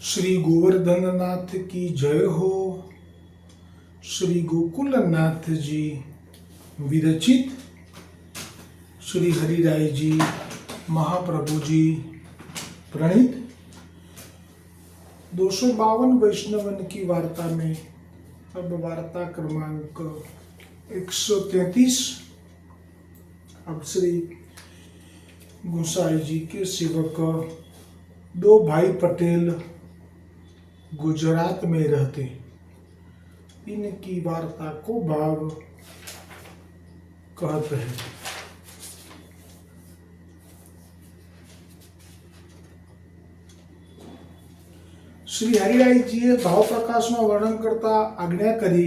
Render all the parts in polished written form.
श्री गोवर्धननाथ की जय हो। श्री गोकुलनाथ जी विरचित श्री हरिराय जी महाप्रभु जी प्रणीत 252 वैष्णवन की वार्ता में अब वार्ता क्रमांक 133। अब श्री गोसाई जी के सेवक दो भाई पटेल गुजरात में रहते, इनकी वार्ता को भाव कहते हैं। श्री हरिराय जी भाव प्रकाश में वर्णन करता आज्ञा करी,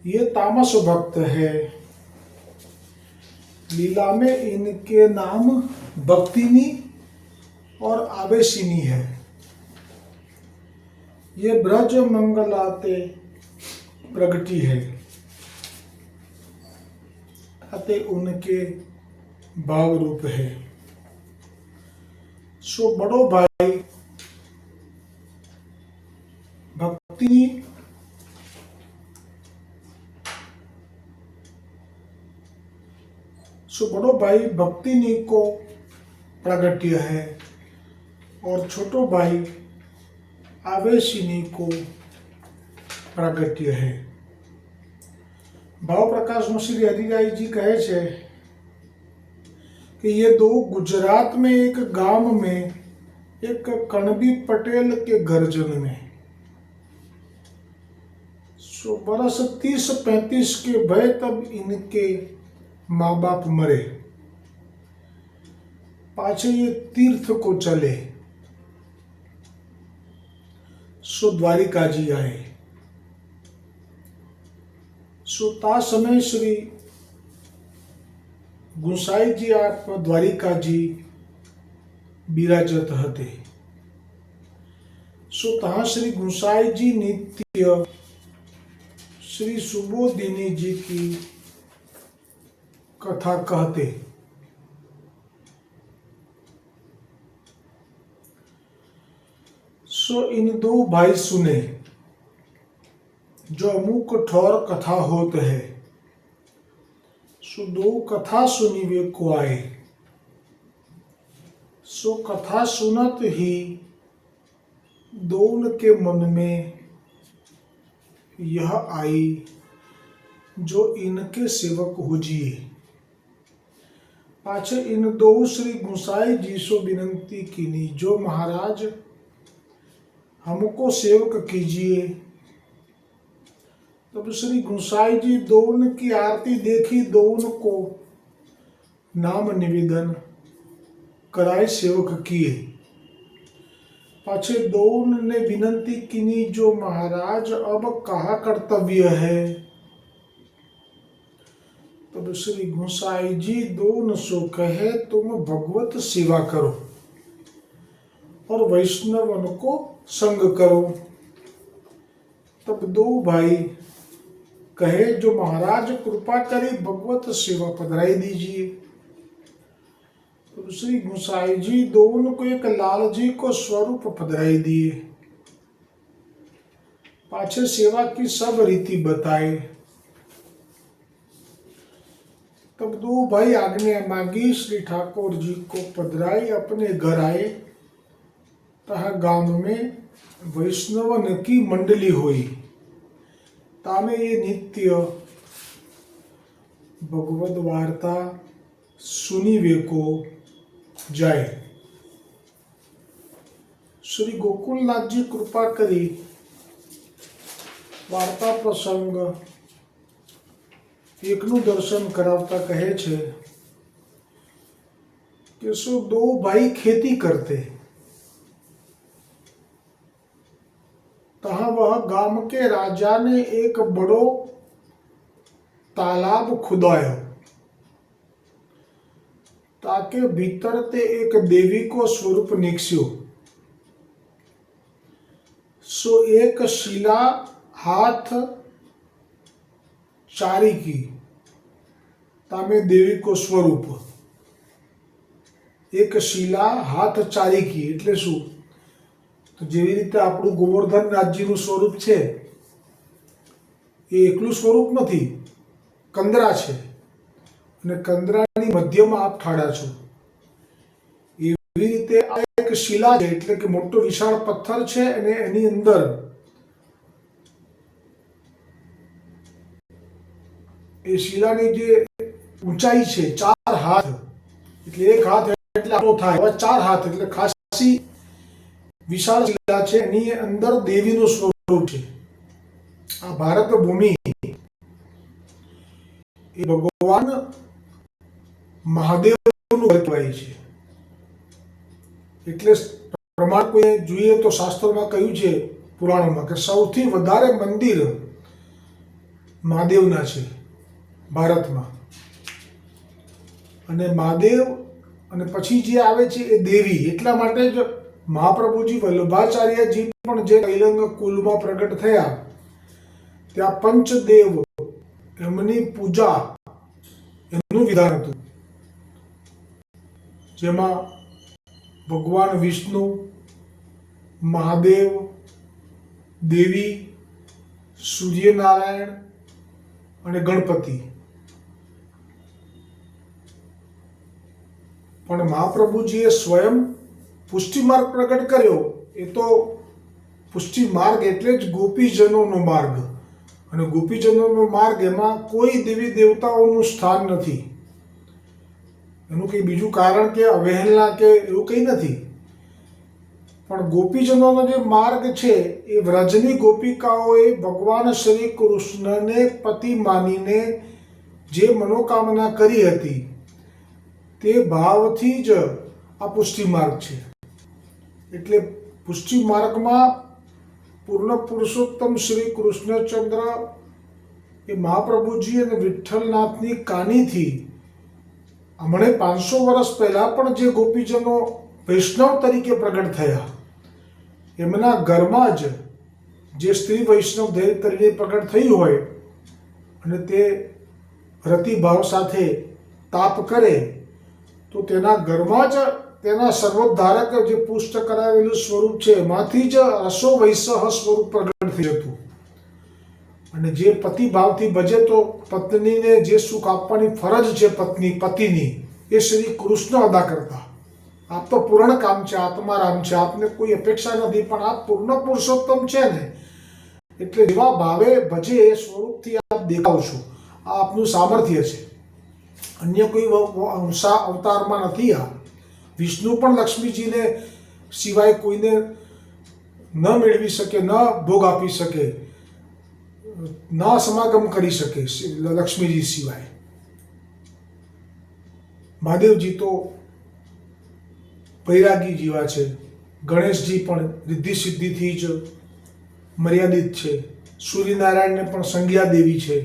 ये तामस भक्त है। लीला में इनके नाम भक्तिनी और आवेशिनी है। ये ब्रज मंगलाते प्रगति है, अतः उनके भाव रूप है। सो बड़ो भाई भक्तिनी बड़ो भाई भक्तिनी को प्रागट्य है और छोटो भाई आवेशिनी को प्रागट्य है। भाव प्रकाश में श्री हरिराय जी कहे छे कि ये दो गुजरात में एक गांव में एक कणबी पटेल के घर जन्मे। सो बरस 30-35 के भय तब इनके माँ बाप मरे। पाछे ये तीर्थ को चले। सो द्वारिका जी आए। सो ता समय श्री गोसाई जी आप द्वारिका जी बिराजत हते। सो तहाँ श्री गोसाई जी नित्य श्री सुबोधिनी जी की कथा कहते। सो इन दो भाई सुने, जो अमुक ठौर कथा होत है। सो दो कथा सुनी वे को आए। सो कथा सुनत ही दोन के मन में यह आई, जो इनके सेवक हो जिए। पाछे इन दो श्री गोसाई जी सो विनंती कीनी, जो महाराज हमको सेवक कीजिए। तब श्री गोसाई जी दोन की आरती देखी, दोन को नाम निवेदन कराए सेवक किए। पाछे दोन ने विनंती कीनी, जो महाराज अब कहा कर्तव्य है। तब श्री गोसाई जी दोन सो कहे, तुम भगवत सेवा करो और वैष्णवन को संग करो। तब दो भाई कहे, जो महाराज कृपा करी भगवत सेवा पधराई दीजिए। तो श्री गोसाई जी दोनों को एक लाल जी को स्वरूप पधराई दिए। पाछे सेवा की सब रीति बताए। तब दो भाई आज्ञा मांगी, श्री ठाकुर जी को पधराई अपने घर आए। तह गांव में वैष्णवन की मंडली हुई। तामे ये नित्य भगवद वार्ता सुनी वे को जाए। श्री गोकुलनाथ जी कृपा करी वार्ता प्रसंग एकनु दर्शन करावता कहे छे कि सो दो भाई खेती करते। तहाँ वह गांव के राजा ने एक बड़ो तालाब खुदायो, ताके भीतर ते एक देवी को स्वरूप निकस्यो। सो एक शिला हाथ चारी की, तामे देवी को स्वरूप। एक शिला हाथ चारी की એટલે શું? તો જેવી રીતે આપણું ગોવર્ધનનાથજીનું સ્વરૂપ છે એ એકલું સ્વરૂપ નથી, કંદરા છે, અને કંદરાની મધ્યમાં આપ ઠાડા છો. એવી રીતે આ એક શિલા છે, એટલે કે મોટો વિશાળ પથ્થર છે, અને એની અંદર એ શિલાની જે ઊંચાઈ છે 4 હાથ, એટલે એક હાથ એટલે આટલો થાય, હવે 4 હાથ એટલે ખાસી વિશાળ શિલા છે. એની અંદર દેવીનું સ્વરૂપ છે. આ ભારત ભૂમિ એ ભગવાન મહાદેવનું ઘર કહેવાય છે. એટલે પ્રમાણ કોઈ જોઈએ તો શાસ્ત્રોમાં કહ્યું છે, પુરાણોમાં, કે સૌથી વધારે મંદિર મહાદેવના છે ભારતમાં. અને મહાદેવ અને પછી જે આવે છે એ દેવી. એટલા માટે જ મહાપ્રભુજી વલ્લભાચાર્યજી પણ જે કૈલંગ કુલમાં પ્રગટ થયા, ત્યાં પંચદેવ એમની પૂજા એમનું વિધાન હતું, જેમાં ભગવાન વિષ્ણુ, મહાદેવ, દેવી, સૂર્યનારાયણ અને ગણપતિ. પણ મહાપ્રભુજીએ સ્વયં પુષ્ટિ માર્ગ પ્રગટ કર્યો. એ તો પુષ્ટિ માર્ગ એટલે જ ગોપીજનોનો માર્ગ, અને ગોપીજનોનો માર્ગ એમાં કોઈ દેવી દેવતાઓનું સ્થાન નથી. એનું કંઈ બીજું કારણ કે અવહેલના કે એવું કંઈ નથી. પણ ગોપીજનોનો જે માર્ગ છે એ વ્રજની ગોપિકાઓએ ભગવાન શ્રી કૃષ્ણને પતિ માનીને જે મનોકામના કરી હતી તે ભાવથી જ આ પુષ્ટિ માર્ગ છે. એટલે પુષ્ટિ માર્ગમાં પૂર્ણ પુરુષોત્તમ શ્રી કૃષ્ણચંદ્ર એ મહાપ્રભુજી અને વિઠ્ઠલનાથની કાનીથી હમણે 500 વર્ષ પહેલા પણ જે ગોપીજનો વૈષ્ણવ તરીકે પ્રગટ થયા, એમના ઘરમાં જ જે સ્ત્રી વૈષ્ણવ તરીકે પ્રગટ થઈ હોય અને તે રતિભાવ સાથે તાપ કરે, તો તેના ઘરમાં જ તેના સર્વોદ્ધારક જે પુષ્ટ કરાવેલું સ્વરૂપ છે એમાંથી જ રસો વૈસહ સ્વરૂપ પ્રગટ થઈ જતું. અને જે પતિભાવથી ભજે તો પત્નીને જે સુખ આપવાની ફરજ છે પતિની, એ શ્રી કૃષ્ણ અદા કરતા. આપ તો પૂર્ણ કામ છે, આત્મારામ છે, આપને કોઈ અપેક્ષા નથી, પણ આપ પૂર્ણ પુરુષોત્તમ છે ને, એટલે જેવા ભાવે ભજે એ સ્વરૂપથી આપ દેખાવ છો. આ આપનું સામર્થ્ય છે, અન્ય કોઈ અવતારમાં નથી. આ વિષ્ણુ પણ લક્ષ્મીજીને સિવાય કોઈને ન મેળવી શકે, ન ભોગ આપી શકે, ન સમાગમ કરી શકે લક્ષ્મીજી સિવાય. મહાદેવજી તો વૈરાગી જેવા છે, ગણેશજી પણ રિદ્ધિ સિદ્ધિથી જ મર્યાદિત છે, સૂર્યનારાયણને પણ સંજ્ઞા દેવી છે,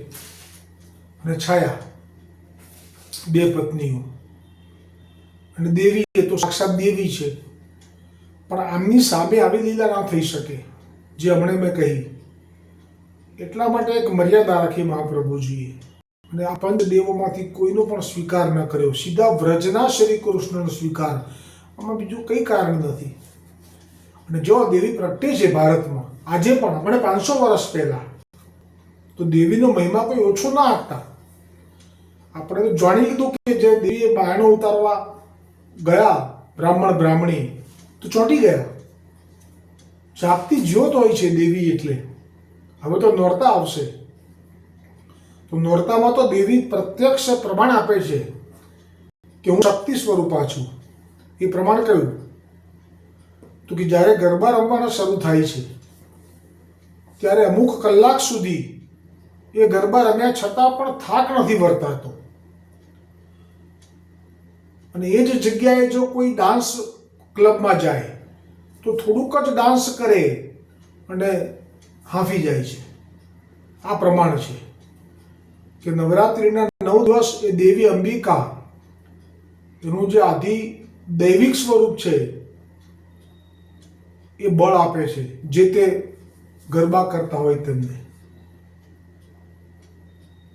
અને છાયા 2 પત્નીઓ. અને દેવી એ તો સાક્ષાત દેવી છે, પણ આમની સામે આવી લીલા ના થઈ શકે જે હમણાં મેં કહી. એટલા માટે એક મર્યાદા રાખી મહાપ્રભુજીએ, અને આ પંચદેવોમાંથી કોઈનો પણ સ્વીકાર ન કર્યો, સીધા વ્રજના શ્રી કૃષ્ણનો સ્વીકાર. આમાં બીજું કંઈ કારણ નથી. અને જો દેવી પ્રગટે છે ભારતમાં આજે પણ, હમણાં 500 વર્ષ પહેલા, તો દેવીનો મહિમા કોઈ ઓછો ના આપતા. આપણે તો જાણી લીધું કે જે દેવીએ બાયણો ઉતારવા ગયા બ્રાહ્મણી તો ચોંટી ગયા. જાગતી જ્યોત હોય છે દેવી. એટલે હવે તો નોરતા આવશે, તો નોરતામાં તો દેવી પ્રત્યક્ષ પ્રમાણ આપે છે કે હું શક્તિ સ્વરૂપા છું. એ પ્રમાણ કયું? તો કે જ્યારે ગરબા રમવાના શરૂ થાય છે ત્યારે અમુક કલાક સુધી એ ગરબા રમ્યા છતાં પણ થાક નથી વર્તાતો. અને એ જ જગ્યાએ જો કોઈ ડાન્સ ક્લબમાં જાય તો થોડુંક જ ડાન્સ કરે અને હાંફી જાય છે. આ પ્રમાણ છે કે નવરાત્રિના 9 દિવસ એ દેવી અંબિકા એનું જે આદિ દૈવિક સ્વરૂપ છે એ બળ આપે છે જે તે ગરબા કરતા હોય તેમને.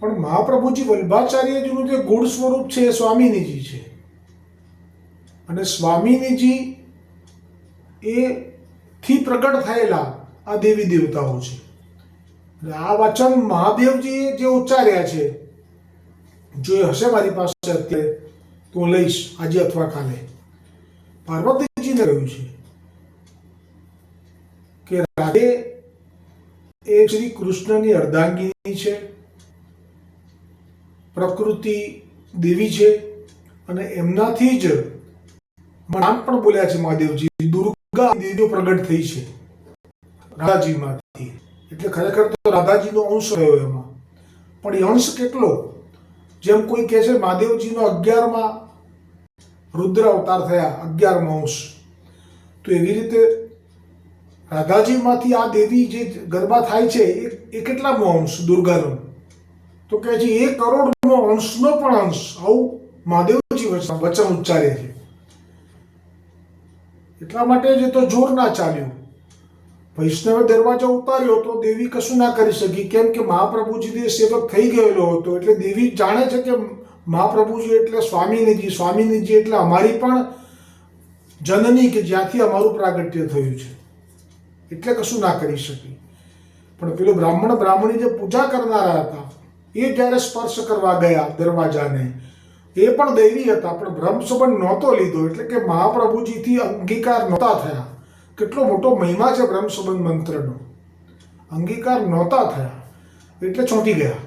પણ મહાપ્રભુજી વલ્લભાચાર્યજીનું જે ગુણ સ્વરૂપ છે એ સ્વામિનીજી છે. અને સ્વામિનીજી એ થી પ્રગટ થયેલા આ દેવી દેવતાઓ છે. આ વચન મહાદેવજીએ જે ઉચ્ચાર્યા છે, જો એ હશે મારી પાસે અત્યારે તો હું લઈશ આજે અથવા કાલે. પાર્વતીજીને કહ્યું છે કે રાધે એ શ્રી કૃષ્ણની અર્ધાંગિની છે, પ્રકૃતિ દેવી છે, અને એમનાથી જ નામ પણ બોલ્યા છે મહાદેવજી, દુર્ગા દેવીઓ પ્રગટ થઈ છે રાધાજીમાંથી. એટલે ખરેખર તો રાધાજીનો અંશ રહ્યો એમાં. પણ એ અંશ કેટલો? જેમ કોઈ કહે છે મહાદેવજીનો 11માં રુદ્ર અવતાર થયા, 11મો અંશ, તો એવી રીતે રાધાજીમાંથી આ દેવી જે ગરબા થાય છે એ કેટલામો અંશ દુર્ગાનો? તો કહે છે 1 કરોડનો અંશનો પણ અંશ. આવું મહાદેવજી વચન ઉચ્ચારે છે. એટલા માટે જ તો જોર ના ચાલ્યું. વૈષ્ણવે દરવાજો ઉતાર્યો તો દેવી કશું ના કરી શકી, કેમ કે મહાપ્રભુજી સેવક થઈ ગયેલો હતો. એટલે દેવી જાણે છે કે મહાપ્રભુજી એટલે સ્વામિનીજી, સ્વામિનીજી એટલે અમારી પણ જનની, કે જ્યાંથી અમારું પ્રાગટ્ય થયું છે. એટલે કશું ના કરી શકી. પણ પેલો બ્રાહ્મણી જે પૂજા કરનારા હતા એ જ્યારે સ્પર્શ કરવા ગયા દરવાજાને, એ પણ દૈવી હતા, પણ બ્રહ્મ સંબંધ નહોતો લીધો. એટલે કે મહાપ્રભુજીથી અંગીકાર નહોતા થયા. કેટલો મોટો મહિમા છે બ્રહ્મ સંબંધ મંત્રનો. અંગીકાર નહોતા થયા એટલે ચોંટી ગયા.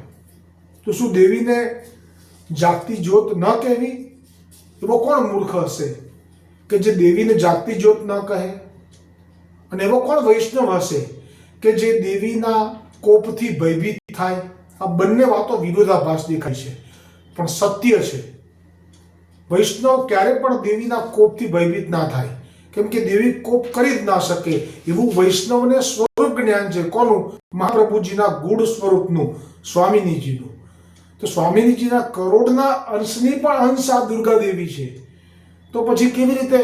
તો શું દેવીને જાગતી જ્યોત ન કહેવી? એવો કોણ મૂર્ખ હશે કે જે દેવીને જાગતી જ્યોત ન કહે? અને એવો કોણ વૈષ્ણવ હશે કે જે દેવીના કોપથી ભયભીત થાય? આ બંને વાતો વિરોધાભાસ દેખાય છે, પણ સત્ય છે. વૈષ્ણવ ક્યારે પણ દેવીના કોપથી ભયભીત ના થાય, કેમ કે દેવી કોપ કરી જ ના શકે. એવું વૈષ્ણવને સ્વરૂપ જ્ઞાન છે. કોનું? મહાપ્રભુજીના ગુણ સ્વરૂપનું, સ્વામિનીજીનું. તો સ્વામિનીજીના કરોડના અંશની પણ અંશ આ દુર્ગા દેવી છે. તો પછી કેવી રીતે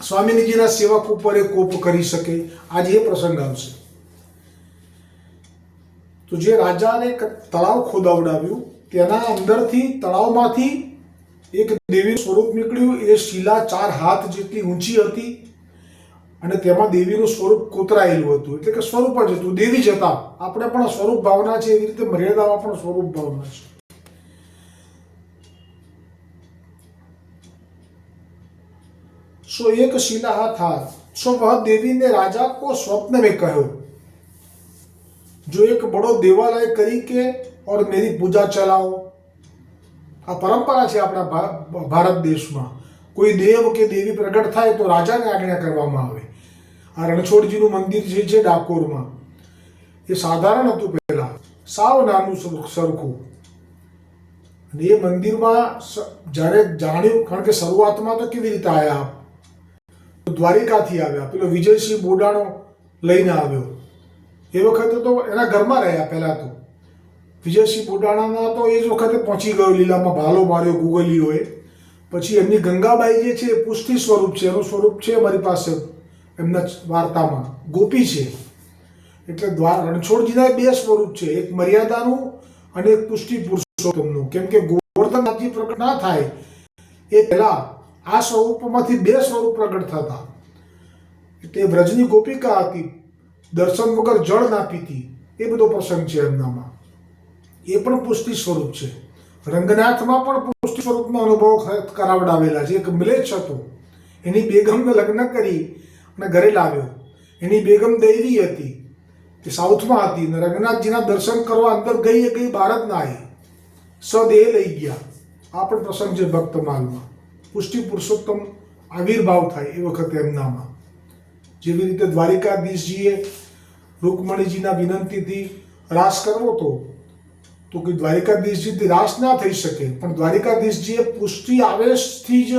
સ્વામિનીજીના સેવક ઉપર એ કોપ કરી શકે? આજે એ પ્રસંગ આવશે. તો જે રાજાને તળાવ ખોદાવડાવ્યું તેના અંદરથી, તળાવમાંથી એક દેવીનું સ્વરૂપ નીકળ્યું. એ શિલા 4 હાથ જેટલી ઊંચી હતી અને તેમાં દેવીનું સ્વરૂપ કોતરાયેલું હતું. એટલે કે સ્વરૂપ જ હતું, દેવી જ હતા. આપણે પણ સ્વરૂપ ભાવના છે, એવી રીતે મર્યાદામાં પણ સ્વરૂપ ભાવના છે. सो एक शिला था, सो वह देवी ने राजा को स्वप्न में कहो, जो एक बड़ो देवालय करी के और मेरी पूजा चलाओ. આ પરંપરા છે આપણા ભારત દેશમાં. કોઈ દેવ કે દેવી પ્રગટ થાય તો રાજાને આજ્ઞા કરવામાં આવે. આ રણછોડજીનું મંદિર જે છે ડાકોરમાં, એ સાધારણ હતું પહેલા, સાવ નાનું સરખું. અને એ મંદિરમાં જ્યારે જાણ્યું, કારણ કે શરૂઆતમાં તો કેવી રીતે આવ્યા, દ્વારિકાથી આવ્યા, પેલો વિજયસિંહ બોડાણો લઈને આવ્યો. એ વખતે તો એના ઘરમાં રહ્યા. પહેલા તો વિજયસિંહ બોડાણાના તો એ જ વખતે પહોંચી ગયો, લીલામાં ભાલો માર્યો ગુગલીઓએ. પછી એમની ગંગાબાઈ જે છે એ પુષ્ટિ સ્વરૂપ છે, એનું સ્વરૂપ છે અમારી પાસે એમના વાર્તામાં, ગોપી છે. એટલે રણછોડજીના 2 સ્વરૂપ છે, એક મર્યાદાનું અને એક પુષ્ટિ પુરુષોત્તમનું. કેમ કે ગોવર્ધનનાથજી પ્રગટ ના થાય એ પહેલા આ સ્વરૂપમાંથી 2 સ્વરૂપ પ્રગટ થતા. એટલે વ્રજની ગોપિકા હતી, દર્શન વગર જળ ના પીતી, એ બધો પ્રસંગ છે એમનામાં. એ પણ પુષ્ટિ સ્વરૂપ છે. રંગનાથમાં પણ પુષ્ટિ સ્વરૂપનો અનુભવ કરાવડાવેલા છે. એક મિલેચ્છ હતો, એની બેગમને લગ્ન કરી અને ઘરે લાવ્યો. એની બેગમ દૈવી હતી, તે સાઉથમાં હતી, અને રંગનાથજીના દર્શન કરવા અંદર ગઈ, બહાર જ ના આવી, સદેહ લઈ ગયા. આ પણ પ્રસંગ છે ભક્તમાલમાં. પુષ્ટિ પુરુષોત્તમ આવિર્ભાવ થાય એ વખતે એમનામાં. જેવી રીતે દ્વારિકાધીશજીએ રૂકમણીજીના વિનંતીથી રાસ કરવો તો કે દ્વારિકાધીશજીથી રાસ ના થઈ શકે, પણ દ્વારિકાધીશજીએ પુષ્ટિ આવેશથી જ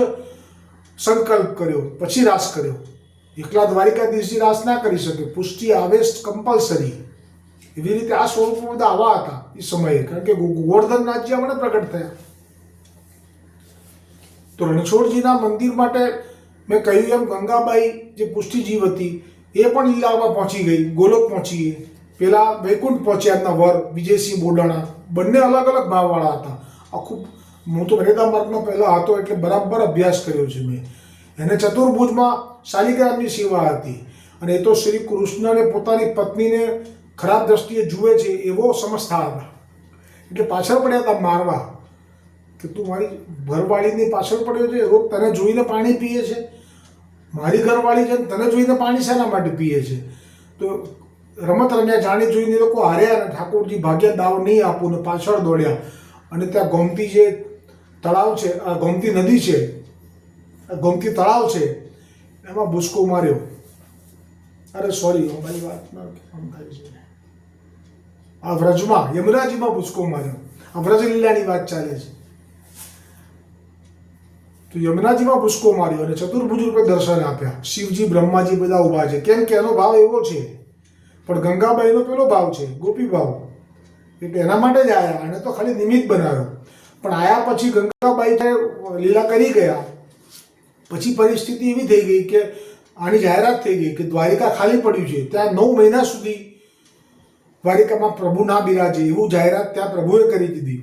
સંકલ્પ કર્યો, પછી રાસ કર્યો. એકલા દ્વારિકાધીશજી રાસ ના કરી શકે, પુષ્ટિ આવેશ કમ્પલસરી. એવી રીતે આ સ્વરૂપો બધા આવા હતા એ સમયે, કારણ કે ગોવર્ધનનાથજી આપણે પ્રગટ થયા. તો રણછોડજીના મંદિર માટે મેં કહ્યું એમ ગંગાબાઈ જે પુષ્ટિજીવ હતી એ પણ લીલામાં પહોંચી ગઈ, ગોલોક પહોંચી ગઈ. પેલા વૈકુંઠ પહોંચ્યા એમના વર વિજયસિંહ બોડાણા. બંને અલગ અલગ ભાવવાળા હતા. આખું હું તો મર્યાદા માર્ગમાં પહેલા હતો એટલે બરાબર અભ્યાસ કર્યો છે મેં. એને ચતુર્ભુજમાં શાલિગ્રામની સેવા હતી, અને એ તો શ્રી કૃષ્ણને પોતાની પત્નીને ખરાબ દ્રષ્ટિએ જુએ છે એવો સમજતા હતા, એટલે પાછળ પડ્યા હતા મારવા કે તું મારી ઘરવાળીની પાછળ પડ્યો છે, રોજ તને જોઈને પાણી પીએ છે, મારી ઘરવાળી છે તને જોઈને પાણી શાના માટે પીએ છે. તો રમત રમ્યા, જાણી જોઈને લોકો હાર્યા અને ઠાકોરજી ભાગ્યા દાવ નહીં આપું ને પાછળ દોડ્યા અને ત્યાં ગોમતી જે તળાવ છે, આ ગોમતી નદી છે, ગોમતી તળાવ છે, એમાં ભૂસકો માર્યો. અરે સોરી, મારી વાતમાં કામ થાય છે. આ વ્રજમાં યમરાજીમાં ભૂસકો માર્યો. આ વ્રજલીલાની વાત ચાલે છે. તો યમુનાજીમાં ભૂસકો માર્યો અને ચતુર્ભુજ રૂપે દર્શન આપ્યા. શિવજી બ્રહ્માજી બધા ઊભા છે. કેમ કે એનો ભાવ એવો છે, પણ ગંગાબાઈનો પેલો ભાવ છે, ગોપી ભાવ, એટલે એના માટે જ આવ્યા. અને તો ખાલી નિમિત્ત બનાવ્યો. પણ આયા પછી ગંગાબાઈ લીલા કરી ગયા પછી પરિસ્થિતિ એવી થઈ ગઈ કે આની જાહેરાત થઈ ગઈ કે દ્વારિકા ખાલી પડ્યું છે. ત્યાં 9 મહિના સુધી દ્વારિકામાં પ્રભુ ના બિરાજે એવું જાહેરાત ત્યાં પ્રભુએ કરી દીધી.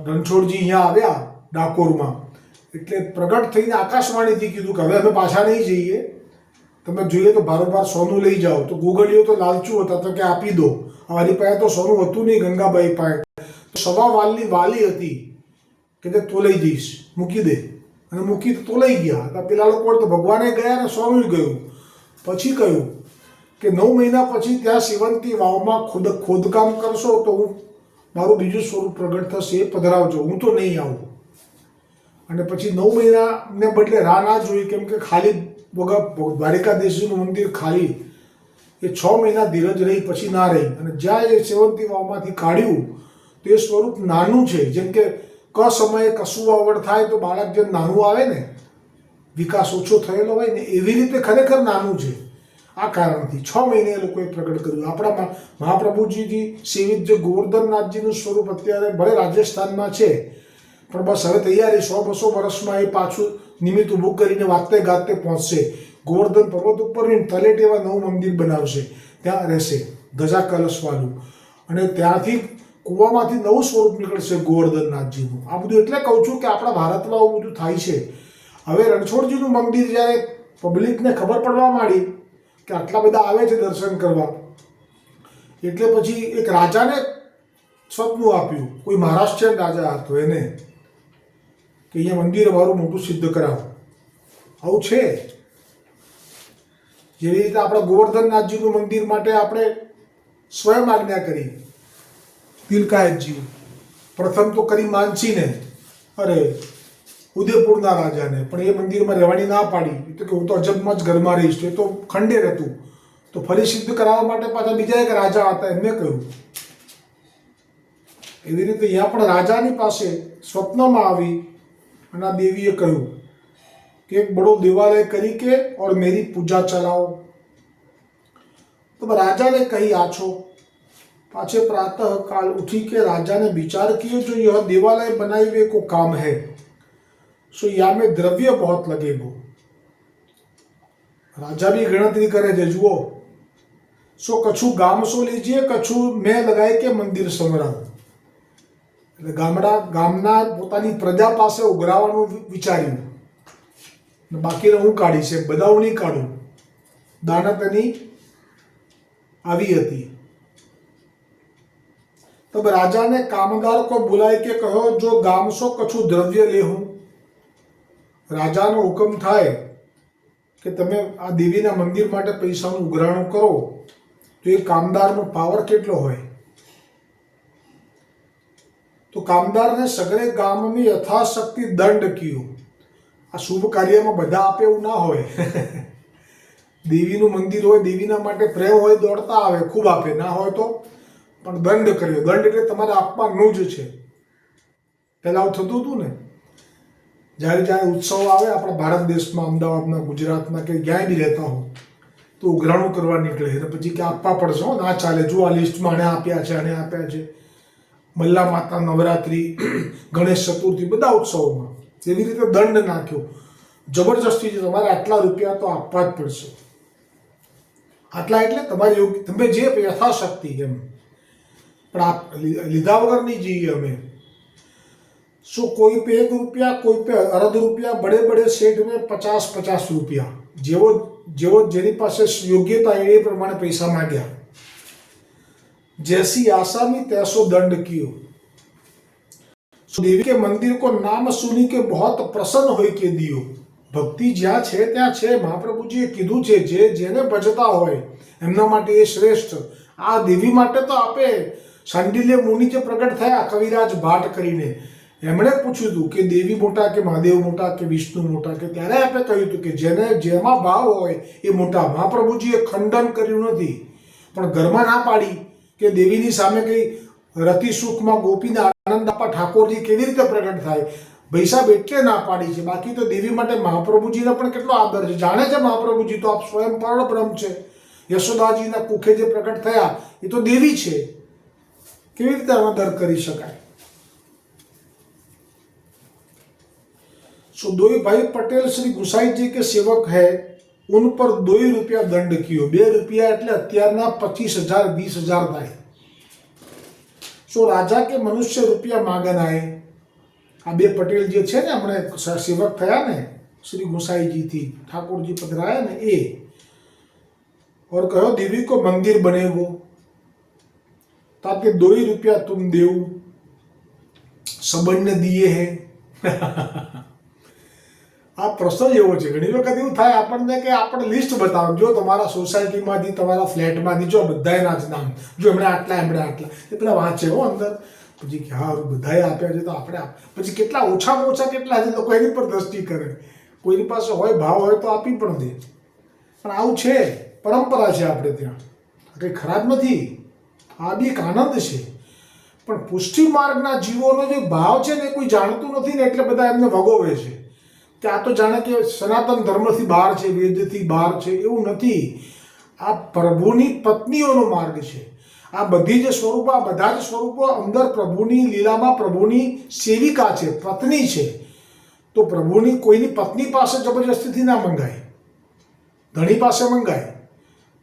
રણછોડજી અહીંયા આવ્યા ડાકોરમાં, એટલે પ્રગટ થઈને આકાશવાણીથી કીધું કે હવે અમે પાછા નહીં જઈએ, તમે જોઈએ તો બારોબાર સોનું લઈ જાઓ. તો ગોગડીઓ તો લાલચું હતા, તો કે આપી દો. અમારી પાસે તો સોનું હતું નહીં ગંગાબાઈ પાસે. સવા વાલની વાલી હતી કે તે તો લઈ જઈશ, મૂકી દે. અને મૂકી તો લઈ ગયા. તો પેલા લોકો તો ભગવાને ગયા ને સોનું ગયું. પછી કહ્યું કે 9 મહિના પછી ત્યાં શિવંતી વાવમાં ખોદકામ કરશો તો હું મારું બીજું સ્વરૂપ પ્રગટ થશે, એ પધરાવજો, હું તો નહીં આવું. અને પછી 9 મહિનાને બદલે રાહ ના જોઈ, કેમ કે ખાલી દ્વારિકાધીશનું મંદિર ખાલી, એ 6 મહિના ધીરજ રહી પછી ના રહી. અને જ્યાં એ સેવંતી વાવમાંથી કાઢ્યું તો એ સ્વરૂપ નાનું છે. જેમ કે ક સમયે કશું આવડ થાય તો બાળક જેમ નાનું આવે ને, વિકાસ ઓછો થયેલો હોય ને, એવી રીતે ખરેખર નાનું છે. આ કારણથી 6 મહિને એ લોકોએ પ્રગટ કર્યું. આપણા મહાપ્રભુજીથી સેવિત જે ગોવર્ધનનાથજીનું સ્વરૂપ અત્યારે ભલે રાજસ્થાનમાં છે, પણ બસ હવે તૈયારી 100-200 વર્ષમાં એ પાછું નિમિત્ત ઊભું કરીને વાતે ગાતે પહોંચશે. ગોવર્ધન પર્વત ઉપરની તલેટ એવા નવું મંદિર બનાવશે, ત્યાં રહેશે ગજા કલશવાળું. અને ત્યાંથી કૂવામાંથી નવું સ્વરૂપ નીકળશે ગોવર્ધનનાથજીનું. આ બધું એટલે કહું છું કે આપણા ભારતમાં આવું બધું થાય છે. હવે રણછોડજીનું મંદિર જ્યારે પબ્લિકને ખબર પડવા માંડી કે આટલા બધા આવે છે દર્શન કરવા, એટલે પછી એક રાજાને સ્વપ્ન આપ્યું, કોઈ મહારાષ્ટ્રીયન રાજા હતો એને, કે અહીંયા મંદિર અમારું મોટું સિદ્ધ કરાવો. આવું છે. જેવી રીતે આપણા ગોવર્ધનનાથજીનું મંદિર માટે આપણે સ્વયં આજ્ઞા કરી, તિલકાયતજી પ્રથમ તો કરી માનસીને, અરે ઉદયપુરના રાજાને, પણ એ મંદિરમાં રહેવાની ના પાડી. તો કે હું તો અજબમાં જ ઘરમાં રહીશ. તો એ તો ખંડેર હતું. તો ફરી સિદ્ધ કરાવવા માટે પાછા બીજા એક રાજા હતા, એમને કહ્યું. એવી રીતે અહીંયા પણ રાજાની પાસે સ્વપ્નમાં આવી અને આ દેવીએ કહ્યું कि एक बड़ो देवालय करी के और मेरी पूजा चलाओ। तो राजा ने कही आछो। पाछे प्रातः काल उठी के राजा ने विचार किया, जो यह देवालय बनाई हुए को काम है, सो या में द्रव्य बहुत लगेगो। राजा भी गणतरी करे जे जुओ, सो कछु गाम सो लीजिए, कछु मैं लगाए के मंदिर संवराव। એટલે ગામના પોતાની પ્રજા પાસે ઉઘરાવાનું વિચાર્યું, બાકી હું કાઢીશ, બધા હું નહીં કાઢું. દાનત એની આવી હતી. तब राजा ने कामदार को बुलाए के कहो, जो गाम सो कछु द्रव्य ले हूं। राजानो हुकम थाय કે તમે આ દેવીના મંદિર માટે પૈસાનું ઉઘરાણું કરો, તો એ કામદારનો પાવર કેટલો હોય. તો કામદારને સગળે ગામની યથાશક્તિ દંડ કયો. આ શુભ કાર્યમાં બધા આપે એવું ના હોય. દેવીનું મંદિર હોય, દેવીના માટે પ્રેમ હોય, દોડતા આવે, ખૂબ આપે, ના હોય તો પણ દંડ કર્યો. દંડ એટલે તમારે આપવાનું જ છે. પહેલાં આવું થતું હતું ને, જ્યારે જ્યારે ઉત્સવ આવે આપણા ભારત દેશમાં, અમદાવાદમાં, ગુજરાતમાં કે ક્યાંય બી રહેતા હો, તો ઉઘરાણું કરવા નીકળે અને પછી કે આપવા પડશે, હો ના ચાલે, જો આ લિસ્ટમાં આને આપ્યા છે, આને આપ્યા છે. મલ્લા માતા નવરાત્રિ, ગણેશ ચતુર્થી, બધા ઉત્સવોમાં એવી રીતે દંડ નાખ્યો. જબરજસ્તી છે, તમારે આટલા રૂપિયા તો આપવા જ પડશે. આટલા એટલે તમારી યોગ્ય, તમે જે યથાશક્તિ એમ, પણ આપ લીધા વગર નહીં જઈએ અમે. सो कोई पे 1 रुपया, कोई पे अर्ध रुपया, बड़े बड़े सेठ में 50-50 रुपया. જેવો જેવો જેની પાસે યોગ્યતા એ प्रमाणे पैसा मांग्या। जैसी आशा में तैसो दंड कियो। देवी के मंदिर को नाम सुनी के बहुत प्रसन्न होई के दियो। भक्ति ज्यां छे त्यां छे। महाप्रभुजीए कीधुं छे जे जेने भजता होय एमना माटे ए श्रेष्ठ। आ देवी माटे तो आपे शांडिल्य मुनि जे प्रगट थया कविराज भाट करीने एमणे पूछ्युं हतुं के देवी मोटा के महादेव मोटा के विष्णु मोटा के त्यारे आपे कह्युं हतुं के जेने जेमां भाव होय ए मोटा। महाप्रभुजीए खंडन कर्युं नथी पण घरमां ना पाडी के देवीनी सामे कई रति सुखमां गोपीने आनंद आपा ठाकोरजी केवी रीते प्रगट थाय भैसा बेटले ना पाडी छे। बाकी तो देवी माटे महाप्रभुजीने पण केटलो आदर छे। जाणे छे महाप्रभुजी तो आप स्वयं परब्रह्म छे। यशोदाजीना कुखे जे प्रगट थया ए तो देवी छे। केवी रीते आदर करी शकाय। सो दोई भाई पटेल श्री गुसाई जी के सेवक है, उन पर 2 रुपया दंड कियो। 2 रुपया एटले अत्याરના 25,000 20,000 થાય। सो राजा के मनुष्य रुपया मांगन आए। आ बे पटेल जे छे ने हमणे सेवक थया ने श्री गुसाई जी थी ठाकुर जी पधराया ने ए और कहो देवी को मंदिर बनेगो ताकि 2 रुपया तुम देव सबन ने दिए है। आ प्रश्न एवो छे घणी वखत एवुं थाय आपणने के आपण लिस्ट बताવો जो तमारा सोसायटीमांथी तमारा फ्लेटमांथी जो बधायना ज नाम जो एमणे आटला ए पेला वांचे हो अंदर પછી કે હા બધાએ આપ્યા છે તો આપણે પછી કેટલા ઓછામાં ઓછા કેટલા છે લોકો એની પર દ્રષ્ટિ કરે। કોઈની પાસે હોય ભાવ હોય તો આપી પણ દે પણ આવું છે પરંપરા છે આપણે ત્યાં કંઈ ખરાબ નથી। આ બી એક આનંદ છે પણ પુષ્ટિ માર્ગના જીવોનો જે ભાવ છે ને કોઈ જાણતું નથી ને એટલે બધા એમને ભગોવે છે કે આ તો જાણે કે સનાતન ધર્મથી બહાર છે વેદથી બહાર છે એવું નથી। આ પ્રભુની પત્નીઓનો માર્ગ છે। આ બધી જ સ્વરૂપો આ બધા જ સ્વરૂપો અંદર પ્રભુની લીલામાં પ્રભુની સેવિકા છે પત્ની છે। તો પ્રભુની કોઈની પત્ની પાસે જબરજસ્તીથી ના મંગાય ધણી પાસે મંગાય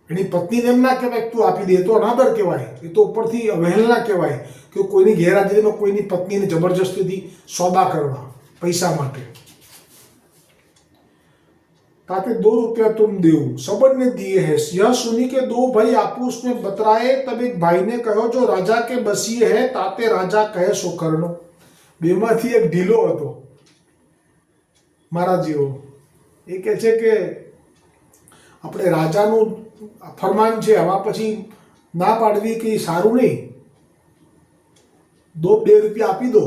એની પત્નીને એમ ના કહેવાય તું આપી દે તો અનાદર કહેવાય એ તો ઉપરથી અવહેલના કહેવાય કે કોઈની ગેરહાજરીમાં કોઈની પત્નીને જબરજસ્તીથી સોદા કરવા પૈસા માટે। ताकि 2 रुपया तुम देव सबन ने दिए है। यह सुनी के 2 भाई आपस में बतराए। तब एक भाई ने कहो जो राजा के बसीए है ताते राजा कहे सो करनो। बेमांथी एक ढीलो हतो मारा जेवो ए कहे छे के આપણે રાજાનું ફરમાન છે આવા પછી ના પાડવી કે સારું નહીં 2 રૂપિયા આપી દો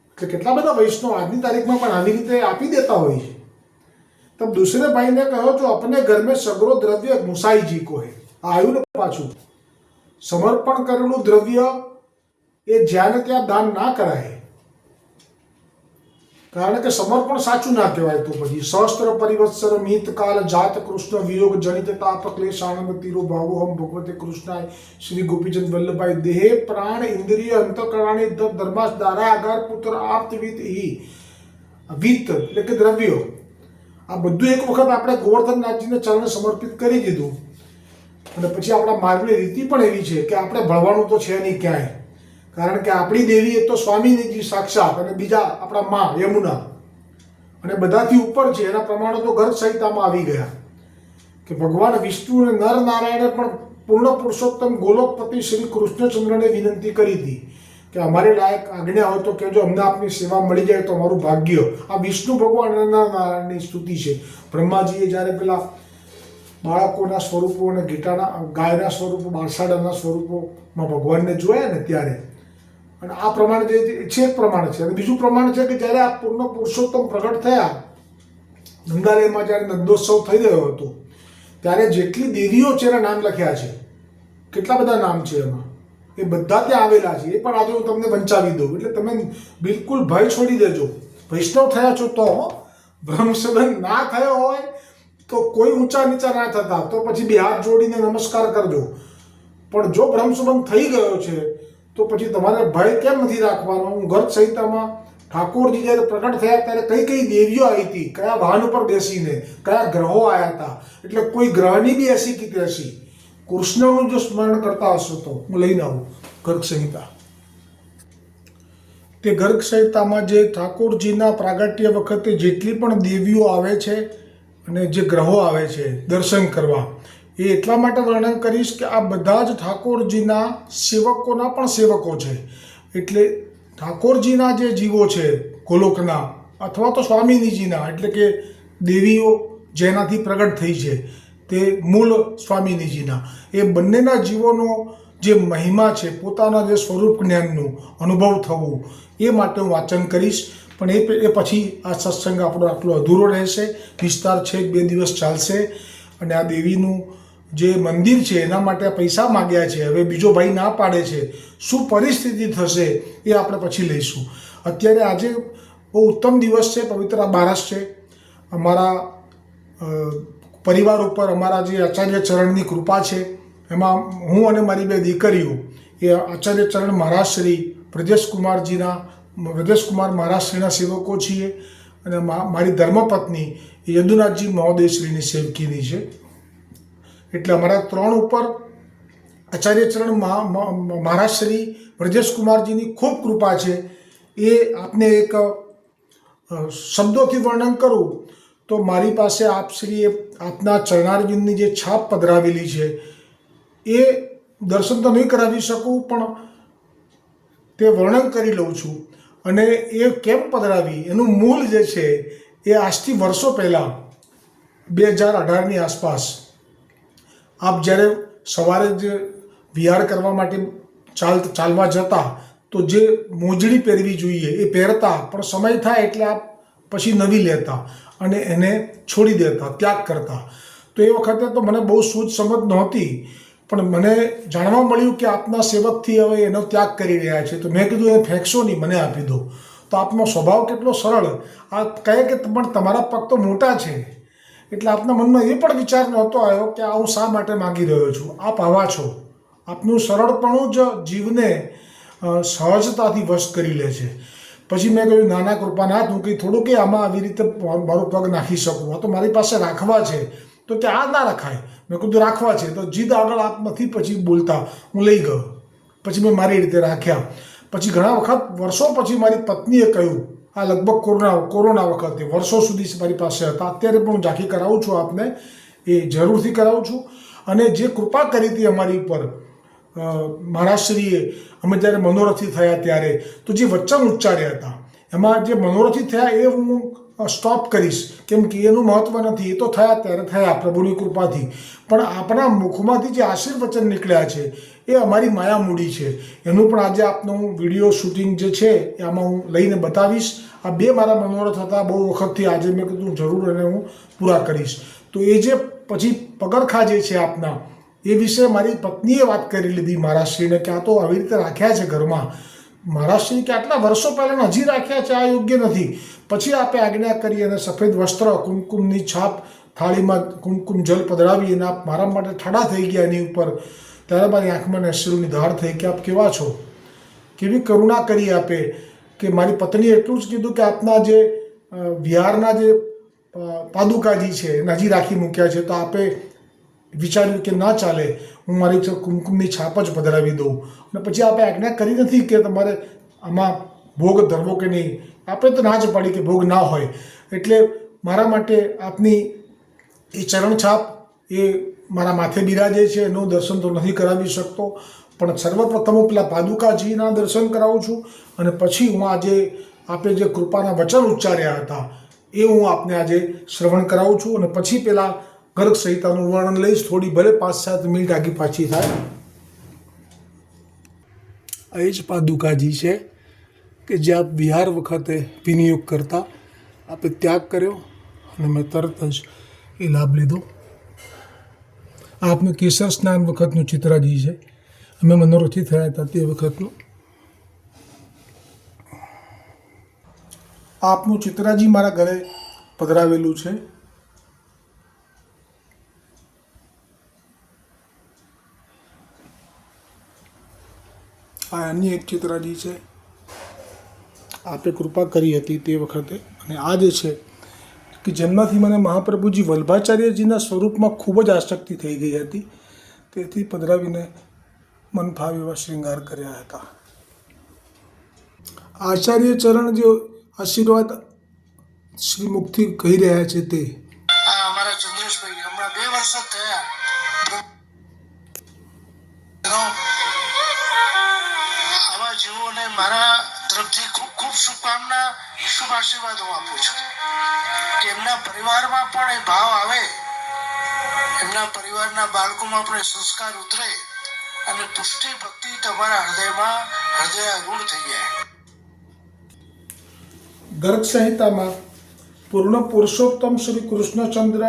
એટલે કેટલા બધા વૈષ્ણવ આજની તારીખમાં પણ આવી રીતે આપી દેતા હોય છે। तब दूसरे भाई ने कहो जो अपने घर में सगरो द्रव्य गुसाई जी को है। आयु ने पाछू समर्पण करेलू द्रव्य ए ज्याने त्या दान ना कराए कारण के समर्पण साचू ना कहेवाय। तो पछी सहस्त्र परिवत्सर मीत काल जात कृष्ण वियोग जनित ताप क्लेश आनंद तीरो भावो हम भगवते कृष्णाय श्री गोपीचंद वल्लभाई देहे प्राण इंद्रिय अंतकरणानि धर्मास दारा अगर पुत्र आप्त वित ही वित्त એટલે કે દ્રવ્યો આ બધું એક વખત આપણે ગોવર્ધનનાથજીને ચરણે સમર્પિત કરી દીધું અને પછી આપણા માર્ગની રીતિ પણ એવી છે કે આપણે ભળવાનું તો છે નહીં ક્યાંય કારણ કે આપણી દેવી એ તો સ્વામીજી સાક્ષાત અને બીજા આપણા માં યમુના અને બધાથી ઉપર છે એના પ્રમાણે તો ગર્ગ સંહિતામાં આવી ગયા કે ભગવાન વિષ્ણુ અને નર નારાયણે પણ પૂર્ણ પુરુષોત્તમ ગોલોકપતિ શ્રી કૃષ્ણચંદ્રને વિનંતી કરી હતી કે અમારે લાયક આજ્ઞા હોય તો કહેજો અમને આપની સેવા મળી જાય તો અમારું ભાગ્ય। આ વિષ્ણુ ભગવાન અને નારાયણની સ્તુતિ છે। બ્રહ્માજીએ જ્યારે પેલા બાળકોના સ્વરૂપો અને ઘેટાના ગાયના સ્વરૂપો બારસાડાના સ્વરૂપોમાં ભગવાનને જોયા ને ત્યારે અને આ પ્રમાણે જે છે એક પ્રમાણ છે અને બીજું પ્રમાણ છે કે જ્યારે આ પૂર્ણ પુરુષોત્તમ પ્રગટ થયા ગંગાલયમાં જ્યારે નંદોત્સવ થઈ રહ્યો હતો ત્યારે જેટલી દેવીઓ છે એના નામ લખ્યા છે કેટલા બધા નામ છે એમાં એ બધા ત્યાં આવેલા છે। એ પણ આજે હું તમને વંચાવી દઉં એટલે તમે બિલકુલ ભય છોડી દેજો। વૈષ્ણવ થયા છો તો બ્રહ્મસબંધ ના થયો હોય તો કોઈ ઊંચા નીચા ના થતા તો પછી 2 હાથ જોડીને નમસ્કાર કરજો પણ જો બ્રહ્મસબંધ થઈ ગયો છે તો પછી તમારે ભય કેમ નથી રાખવાનો। હું ગર્ગ સંહિતામાં ઠાકોરજી જ્યારે પ્રગટ થયા ત્યારે કઈ કઈ દેવીઓ આવી હતી કયા વાહન ઉપર બેસીને કયા ગ્રહો આવ્યા હતા એટલે કોઈ ગ્રહની બી એસી કે તેસી કૃષ્ણનું જો સ્મરણ કરતા હશો તો હું લઈને આવું ગર્ગ સંહિતા। તે ગર્ગ સંહિતામાં જે ઠાકોરજીના પ્રાગટ્ય વખતે જેટલી પણ દેવીઓ આવે છે અને જે ગ્રહો આવે છે દર્શન કરવા, એ એટલા માટે વર્ણન કરીશ કે આ બધા જ ઠાકોરજીના સેવકોના પણ સેવકો છે. એટલે ઠાકોરજીના જે જીવો છે ગોલોકના, અથવા તો સ્વામિનીજીના, એટલે કે દેવીઓ જેનાથી પ્રગટ થઈ છે તે મૂળ સ્વામિનીજીના, એ બંનેના જીવોનો જે મહિમા છે, પોતાના જે સ્વરૂપ જ્ઞાનનું અનુભવ થવું, એ માટે હું વાંચન કરીશ. પણ એ પછી આ સત્સંગ આપણો આટલો અધૂરો રહેશે. વિસ્તાર છે 2 દિવસ ચાલશે. અને આ દેવીનું જે મંદિર છે એના માટે પૈસા માગ્યા છે. હવે બીજો ભાઈ ના પાડે છે, શું પરિસ્થિતિ થશે એ આપણે પછી લઈશું. અત્યારે આજે બહુ ઉત્તમ દિવસ છે, પવિત્ર બારસ છે. અમારા પરિવાર ઉપર અમારા જે આચાર્ય ચરણની કૃપા છે. એમાં હું અને મારી 2 દીકરીઓ એ આચાર્ય ચરણ મહારાજશ્રી બ્રજેશકુમાર મહારાજશ્રીના સેવકો છીએ. અને મારી ધર્મપત્ની યદુનાથજી મહોદયશ્રીની સેવકીની છે. એટલે અમારા 3 ઉપર આચાર્ય ચરણ મહારાજશ્રી બ્રજેશકુમારજીની ખૂબ કૃપા છે. એ આપને એક શબ્દોથી વર્ણન કરું તો મારી પાસે આપશ્રીએ આપના ચરણારવિંદની જે છાપ પધરાવેલી છે એ દર્શન તો નહીં કરાવી શકું, પણ તે વર્ણન કરી લઉં છું. અને એ કેમ પધરાવી એનું મૂળ જે છે એ આજથી વર્ષો પહેલાં 2018ની આસપાસ આપ જ્યારે સવારે જ વિહાર કરવા માટે ચાલવા જતા તો જે મોજડી પહેરવી જોઈએ એ પહેરતા, પણ સમય થાય એટલે આપ પછી નવી લેતા અને એને છોડી દેતા, ત્યાગ કરતા. તો એ વખતે તો મને બહુ સૂઝ સમજ નહોતી, પણ મને જાણવા મળ્યું કે આપના સેવકથી હવે એનો ત્યાગ કરી રહ્યા છે. તો મેં કીધું એ ફેંકશો નહીં, મને આપી દો. તો આપનો સ્વભાવ કેટલો સરળ. આ કહે કે પણ તમારા પગ તો મોટા છે. એટલે આપના મનમાં એ પણ વિચાર નહોતો આવ્યો કે આ હું શા માટે માગી રહ્યો છું. આપ આવા છો. આપનું સરળપણું જ જીવને સહજતાથી વશ કરી લે છે. પછી મેં કહ્યું નાના કૃપાનાથ, હું કંઈ થોડું કે આમાં આવી રીતે મારો પગ નાખી શકું, આ તો મારી પાસે રાખવા છે. તો કે આ ના રખાય. મેં કીધું રાખવા છે. તો જીદ આગળ આપ નથી પછી બોલતા, હું લઈ ગયો. પછી મેં મારી રીતે રાખ્યા. પછી ઘણા વખત વર્ષો પછી મારી પત્નીએ કહ્યું, આ લગભગ કોરોના વખતે વર્ષો સુધી મારી પાસે હતા. અત્યારે પણ હું ઝાંખી કરાવું છું આપને, એ જરૂરથી કરાવું છું. અને જે કૃપા કરી હતી અમારી ઉપર મહારાજશ્રીએ, અમે જ્યારે મનોરથી થયા ત્યારે, તો જે વચન ઉચ્ચાર્યા હતા એમાં જે મનોરથી થયા એ હું સ્ટોપ કરીશ, કેમ કે એનું મહત્ત્વ નથી. એ તો થયા ત્યારે થયા પ્રભુની કૃપાથી. પણ આપણા મુખમાંથી જે આશીર્વચન નીકળ્યા છે એ અમારી માયામૂડી છે. એનું પણ આજે આપનું વિડીયો શૂટિંગ જે છે એ આમાં હું લઈને બતાવીશ. આ 2 મારા મનોરથ હતા બહુ વખતથી. આજે મેં કીધું જરૂર એને હું પૂરા કરીશ. તો એ જે પછી પગરખા જે છે આપના, એ વિશે મારી પત્નીએ વાત કરી લીધી મહારાજશ્રીને કે આ તો આવી રીતે રાખ્યા છે ઘરમાં. મહારાજશ્રી કે આટલા વર્ષો પહેલાં હજી રાખ્યા છે, આ યોગ્ય નથી. પછી આપે આજ્ઞા કરી અને સફેદ વસ્ત્ર, કુમકુમની છાપ, થાળીમાં કુમકુમ જલ પધરાવી અને આપ મારા માટે ઠાડા થઈ ગયા એની ઉપર. ત્યારે મારી આંખમાં અશ્રુની ધાર થઈ કે આપ કેવા છો, કેવી કરુણા કરી આપે. કે મારી પત્નીએ એટલું જ કીધું કે આપના જે વિહારના જે પાદુકાજી છે એને હજી રાખી મૂક્યા છે. તો આપે વિચાર્યું કે ના ચાલે, હું મારી કુમકુમની છાપ જ પધરાવી દઉં. અને પછી આપણે આજ્ઞા કરી નથી કે તમારે આમાં ભોગ ધરવો કે નહીં. આપણે તો ના જ પાડી કે ભોગ ના હોય. એટલે મારા માટે આપની એ ચરણ છાપ એ મારા માથે બિરાજે છે. એનું દર્શન તો નથી કરાવી શકતો, પણ સર્વપ્રથમ હું પેલા પાદુકાજીના દર્શન કરાવું છું. અને પછી હું આજે આપે જે કૃપાના વચન ઉચ્ચાર્યા હતા એ હું આપને આજે શ્રવણ કરાવું છું. અને પછી પેલા ગર્ગ સંહિતાનું વર્ણન લઈશ. થોડી ભલે 5-7 મિનિટ આગી પાછી થાય. એ જ પાદુકાજી છે કે જે આપ વિહાર વખતે વિનિયોગ કરતા, આપે ત્યાગ કર્યો અને મેં તરત જ એ લાભ લીધો. આપનું કેસર સ્નાન વખતનું ચિત્રાજી છે. અમે મનોરથી થયા હતા તે વખતનું. આપનું ચિત્રાજી મારા ઘરે પધરાવેલું છે. આ અન્ય એક ચિત્રાજી છે. આપે કૃપા કરી હતી તે વખતે. અને આ જે છે કે જન્મથી મને મહાપ્રભુજી વલ્ભાચાર્યજીના સ્વરૂપમાં ખૂબ જ આસક્તિ થઈ ગઈ હતી. તેથી પધરાવીને મન ફાવે એવા શ્રૃંગાર કર્યા હતા. આચાર્ય ચરણ જે આશીર્વાદ શ્રી મુખથી કહી રહ્યા છે તે ચંદ્રેશભાઈ, હમણાં 2 વર્ષ જ થયા. આવા જીવોને મારા તરફથી ખૂબ ખૂબ શુભકામના, શુભ આશીર્વાદ હું આપું છું કે એમના પરિવારમાં પણ એ ભાવ આવે, એમના પરિવારના બાળકોમાં પણ એ સંસ્કાર ઉતરે અને પુષ્ટિ ભક્તિ તમારા હૃદયમાં હૃદયારૂઢ થઈ જાય. ગર્ગ સંહિતામાં પૂર્ણ પુરુષોત્તમ શ્રી કૃષ્ણચંદ્ર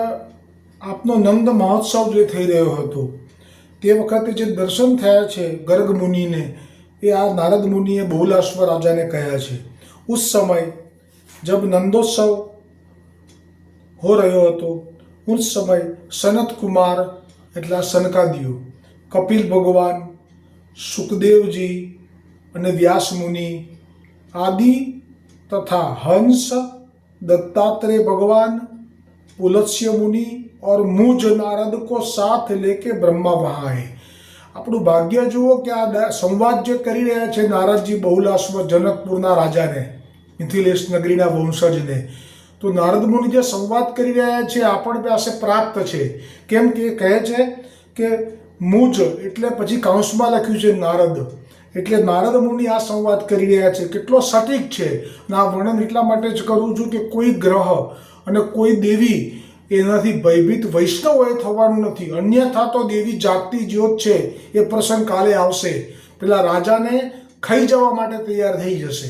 આપનો નંદ મહોત્સવ જે થઈ રહ્યો હતો તે વખતે જે દર્શન થયા છે ગર્ગ મુનિને, એ આ નારદ મુનિએ બહુલાશ્વ રાજાને કહ્યા છે. ઉસ समय जब नंदोत्सव हो રહ્યો હતો, उस समय सनत कुमार એટલે સનકાદિઓ, કપિલ ભગવાન, સુખદેવજી અને વ્યાસ મુનિ આદि तथा हंस, दत्तात्रेय भगवान, पुलत्स्य मुनि और मुझ नारद को साथ लेके ब्रह्मा वहाँ आए. આપણું ભાગ્ય જુઓ કે આ સંવાદ જે કરી રહ્યા છે નારદજી બહુલાશ્વ જનકપુરના રાજાને, મિથિલેશ નગરીના વંશજને, તો નારદ મુનિ જે સંવાદ કરી રહ્યા છે આપણ પાસે પ્રાપ્ત છે. કેમ કે કહે છે કે મુજ એટલે પછી કાંસમાં લખ્યું છે નારદ, એટલે નારદ મુનિ આ સંવાદ કરી રહ્યા છે. કેટલો સટીક છે. અને આ વર્ણન એટલા માટે જ કરું છું કે કોઈ ગ્રહ અને કોઈ દેવી એનાથી ભયભીત વૈષ્ણવ થવાનું નથી. અન્યથા તો દેવી જાગતી જ્યોત છે, એ પ્રસંગ કાલે આવશે. પેલા રાજાને ખાઈ જવા માટે તૈયાર થઈ જશે.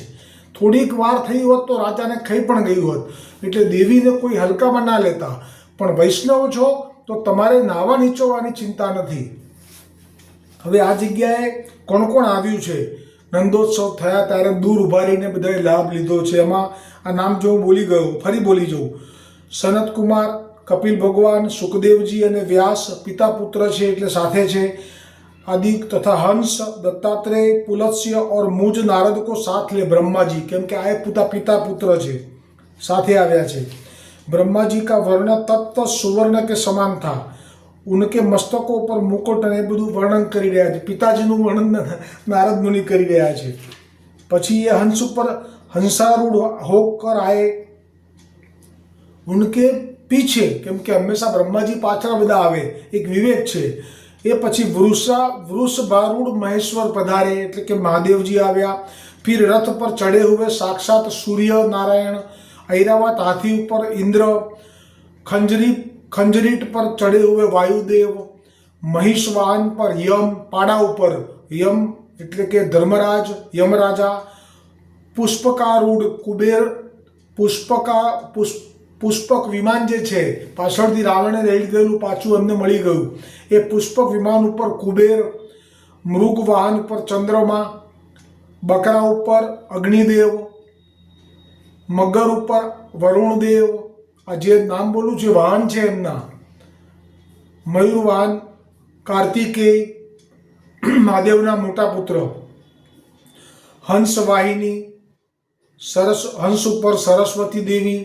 થોડીક વાર થઈ હોત તો રાજાને ખાઈ પણ ગયું હોત. એટલે દેવીને કોઈ હલકામાં ના લેતા. પણ વૈષ્ણવ છો તો તમારે નાવા નીચોવાની ચિંતા નથી. હવે આ જગ્યાએ કોણ કોણ આવ્યું છે? નંદોત્સવ થયા ત્યારે દૂર ઉભા રહીને બધાએ લાભ લીધો છે. એમાં આ નામ જો હું બોલી ગયો, ફરી બોલી જાઉં. સનત કુમાર, કપિલ ભગવાન, સુખદેવજી અને વ્યાસ પિતા પુત્ર છે એટલે સાથે છે. आदि तथा हंस, दत्तात्रेय, पुलत्स्य और मुझ नारद को साथ ले ब्रह्मा जी, કેમ કે આ પિતા પુત્ર છે, સાથે આવ્યા છે. ब्रह्मा जी का वर्ण तप्त सुवर्ण के समान था. उनके मस्तकों पर मुकुट અને બધું વર્ણન કરી રહ્યા છે. પિતાજીનું વર્ણન નારદ મુનિ કરી રહ્યા છે. પછી એ હંસ ઉપર હંસાरूढ़ होकर आए उनके पीछे, કેમ કે હંમેશા બ્રહ્માજી પાછળ બધા આવે, એક વિવેક છે. એ પછી વૃષભારૂઢ મહેશ્વર પધારે, એટલે કે મહાદેવજી આવ્યા. फिर रथ पर चढ़े हुए साक्षात सूर्य नारायण, ऐरावत हाथी ઉપર इंद्र, खंजरीट पर चढ़े हुए वायुदेव, महिष वाहन पर यम, पाड़ा ઉપર यम એટલે કે ધર્મરાજ યમરાજા, પુષ્પકારૂઢ કુબેર, પુષ્પક વિમાન જે છે પાછળથી રાવણે રહી ગયેલું પાછું એમને મળી ગયું, એ પુષ્પક વિમાન ઉપર કુબેર, મૃગ વાહન ઉપર ચંદ્રમા, બકરા ઉપર અગ્નિદેવ, મગર ઉપર વરુણદેવ, આ જે નામ બોલું છે વાહન છે એમના, મયુર વાહન કાર્તિકેય, મહાદેવના મોટા પુત્ર, હંસ વાહિની, હંસ ઉપર સરસ્વતી દેવી,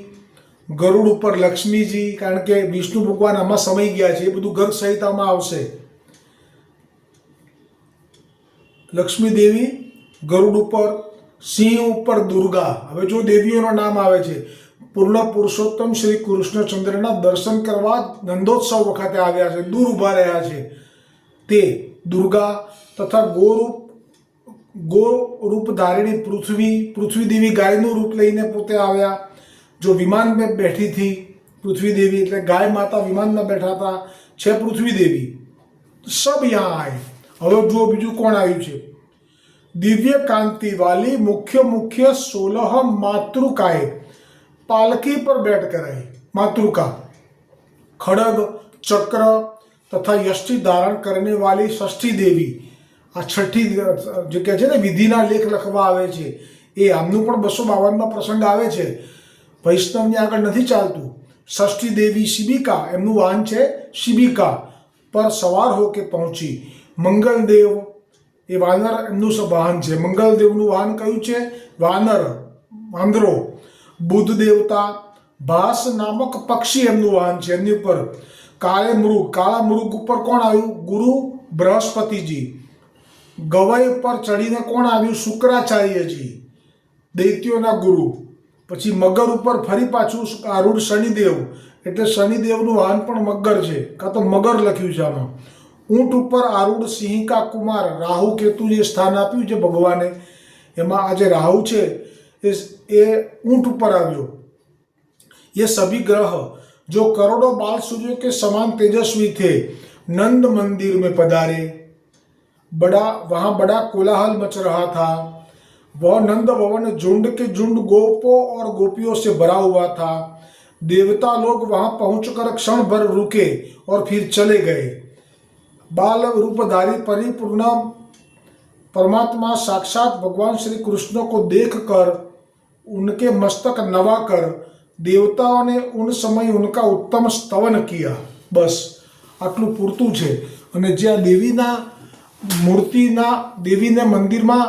ગરુડ ઉપર લક્ષ્મીજી, કારણ કે વિષ્ણુ ભગવાન આમાં સમય ગયા છે, એ બધું ગર્ગ સંહિતામાં આવશે. લક્ષ્મી દેવી ગરુડ ઉપર, સિંહ ઉપર દુર્ગા. હવે જો દેવીઓના નામ આવે છે, પૂર્ણ પુરુષોત્તમ શ્રી કૃષ્ણચંદ્રના દર્શન કરવા નંદોત્સવ વખતે આવ્યા છે, દૂર ઊભા રહ્યા છે તે દુર્ગા, તથા ગોરૂપ ધારિણી પૃથ્વી દેવી ગાયનું રૂપ લઈને પોતે આવ્યા. जो विमान में बैठी थी पृथ्वी देवी, એટલે ગાય માતા વિમાનમાં બેઠા હતા, છે પૃથ્વી દેવી. સબ यहाँ आए. હવે જો બીજું કોણ આવ્યું છે? દિવ્ય કાંતિ વાલી મુખ્ય 16 मातृकाएं पालकी पर बैठ कर आई. मातृका खड़ग, चक्र तथा यष्टि धारण करने वाली षष्ठी देवी. આ છઠ્ઠી જે કહે છે ને વિધિના લેખ લખવા આવે છે, એ આમનું પણ 252માં પ્રસંગ આવે છે. વૈષ્ણવની આગળ નથી ચાલતું. ષષ્ઠી દેવી શિબિકા, એમનું વાહન છે શિબિકા, પર સવાર હો કે પહોંચી. મંગલદેવ એ વાનર એમનું વાહન છે. મંગલદેવનું વાહન કયું છે? વાંદરો. બુદ્ધ દેવતા, ભાસ નામક પક્ષી એમનું વાહન છે, એમની ઉપર કાળા મૃગ ઉપર કોણ આવ્યું? ગુરુ બૃહસ્પતિજી. ગવય પર ચડીને કોણ આવ્યું? શુક્રાચાર્યજી, દૈત્યોના ગુરુ. પછી મગર ઉપર ફરી પાછું આરૂઢ શનિદેવ, એટલે શનિદેવનું વાહન પણ મગર છે, કાં તો મગર લખ્યું છે આમાં. ઊંટ ઉપર આરૂઢ સિંહ કા કુમાર, રાહુ કેતુ જે સ્થાન આપ્યું છે ભગવાને, એમાં આ જે રાહુ છે એ ऊंट ઉપર આવ્યો. ये सभी ग्रह जो करोड़ों बाल सूर्य के समान तेजस्वी थे नंद मंदिर में पधारे. वहां बड़ा कोलाहल मच रहा था. वह नंद भवन झुंड के झुंड गोपों और गोपियों से भरा हुआ था. देवता लोग वहां पहुंचकर क्षण भर रुके और फिर चले गए. बाल रूपधारी परिपूर्ण परमात्मा साक्षात भगवान श्री कृष्ण को देखकर उनके मस्तक नवाकर देवताओं ने उन समय उनका उत्तम स्तवन किया. बस આટલું પૂરતું છે. અને જ્યાં દેવીના મૂર્તિના દેવીને મંદિરમાં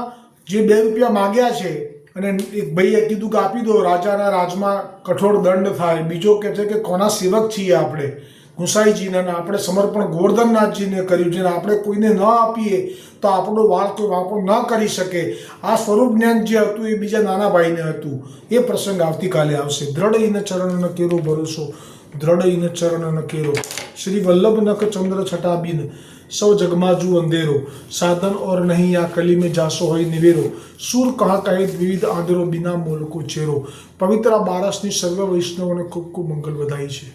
જે 2 રૂપિયા માગ્યા છે અને એક ભાઈએ કીધું કે આપી દો, રાજાના રાજમાં કઠોર દંડ થાય. બીજો કહે છે કે કોના સેવક છીએ આપણે, ગુસાઈજીના, આપણે સમર્પણ ગોવર્ધનનાથજીને કર્યું છે, આપણે કોઈને ન આપીએ તો આપણો વાળ કોઈ વાંકો ન કરી શકે. આ સ્વરૂપ જ્ઞાન જે હતું એ બીજા નાના ભાઈને હતું. એ પ્રસંગ આવતીકાલે આવશે. દ્રઢ ઇન ચરણ ન કેરો ભરોસો, દ્રઢ ઇન ચરણ ન કેરો. શ્રી વલ્લભ નખ ચંદ્ર છટા બિન સૌ જગમાજુ અંધેરો. સાધન ઓર નહીં આ કલી में જાસો હોય નિવેરો. સુર કહા કહે વિવિધ આંધેરો બિના મોલ કો ચેરો. પવિત્ર બારસની સર્વ વૈષ્ણવોને ખૂબ ખૂબ મંગલ વધાઈ છે.